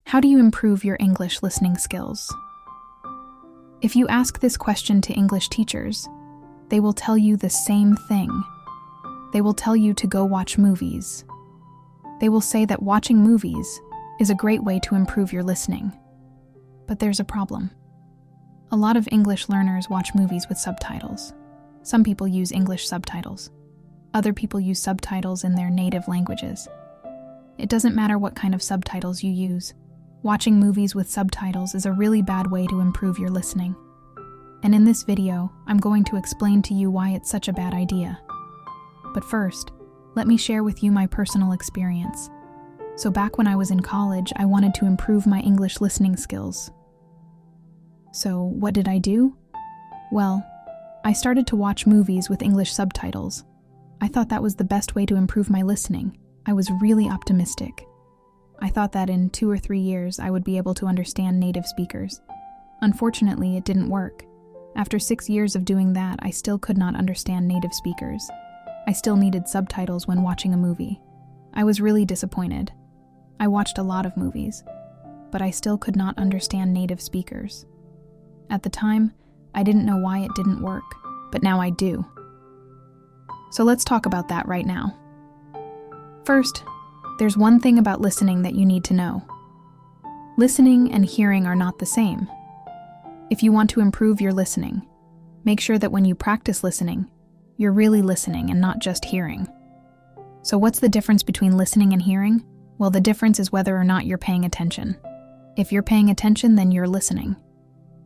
How do you improve your English listening skills? If you ask this question to English teachers, they will tell you the same thing. They will tell you to go watch movies. They will say that watching movies is a great way to improve your listening. But there's a problem. A lot of English learners watch movies with subtitles. Some people use English subtitles. Other people use subtitles in their native languages. It doesn't matter what kind of subtitles you use. Watching movies with subtitles is a really bad way to improve your listening. And in this video, I'm going to explain to you why it's such a bad idea. But first, let me share with you my personal experience. So back when I was in college, I wanted to improve my English listening skills. So what did I do? Well, I started to watch movies with English subtitles. I thought that was the best way to improve my listening. I was really optimistic. I thought that in 2 or 3 years I would be able to understand native speakers. Unfortunately, it didn't work. After 6 years of doing that, I still could not understand native speakers. I still needed subtitles when watching a movie. I was really disappointed. I watched a lot of movies, but I still could not understand native speakers. At the time, I didn't know why it didn't work, but now I do. So let's talk about that right now. First, there's one thing about listening that you need to know. Listening and hearing are not the same. If you want to improve your listening, make sure that when you practice listening, you're really listening and not just hearing. So what's the difference between listening and hearing? Well, the difference is whether or not you're paying attention. If you're paying attention, then you're listening.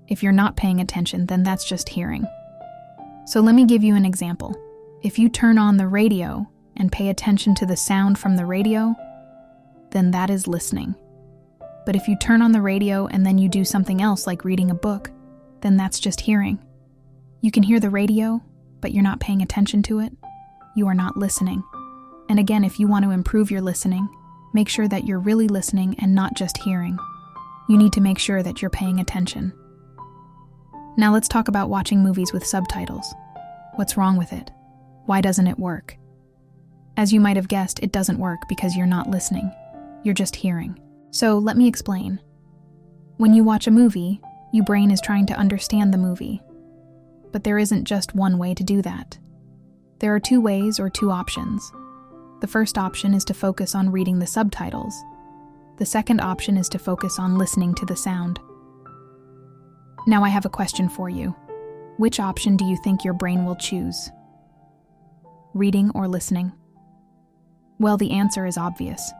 If you're not paying attention, then that's just hearing. So let me give you an example. If you turn on the radio and pay attention to the sound from the radio, then that is listening. But if you turn on the radio and then you do something else like reading a book, then that's just hearing. You can hear the radio, but you're not paying attention to it. You are not listening. And again, if you want to improve your listening, make sure that you're really listening and not just hearing. You need to make sure that you're paying attention. Now let's talk about watching movies with subtitles. What's wrong with it? Why doesn't it work? As you might have guessed, it doesn't work because you're not listening. You're just hearing. So let me explain. When you watch a movie, your brain is trying to understand the movie. But there isn't just one way to do that. There are 2 ways or 2 options. The first option is to focus on reading the subtitles. The second option is to focus on listening to the sound. Now I have a question for you. Which option do you think your brain will choose? Reading or listening? Well, the answer is obvious.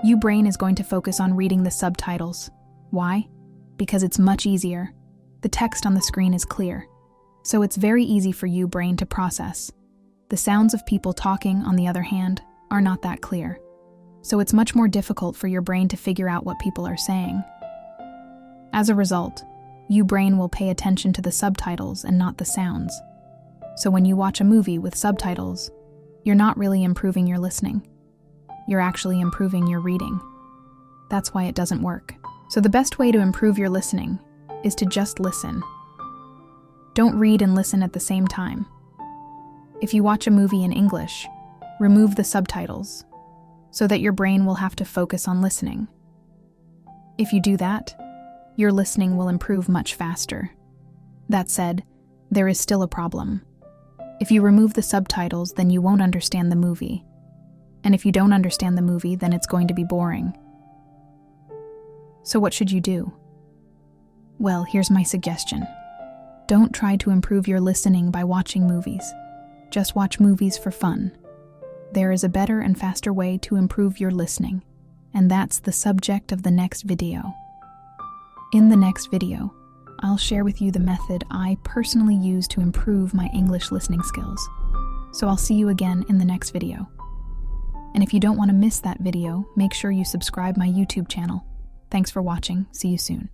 Your brain is going to focus on reading the subtitles. Why? Because it's much easier. The text on the screen is clear. So it's very easy for your brain to process. The sounds of people talking, on the other hand, are not that clear. So it's much more difficult for your brain to figure out what people are saying. As a result, your brain will pay attention to the subtitles and not the sounds. So when you watch a movie with subtitles, you're not really improving your listening. You're actually improving your reading. That's why it doesn't work. So the best way to improve your listening is to just listen. Don't read and listen at the same time. If you watch a movie in English, remove the subtitles so that your brain will have to focus on listening. If you do that, your listening will improve much faster. That said, there is still a problem. If you remove the subtitles, then you won't understand the movie. And if you don't understand the movie, then it's going to be boring. So what should you do? Well, here's my suggestion. Don't try to improve your listening by watching movies. Just watch movies for fun. There is a better and faster way to improve your listening, and that's the subject of the next video. In the next video, I'll share with you the method I personally use to improve my English listening skills. So I'll see you again in the next video. And if you don't want to miss that video, make sure you subscribe my YouTube channel. Thanks for watching. See you soon.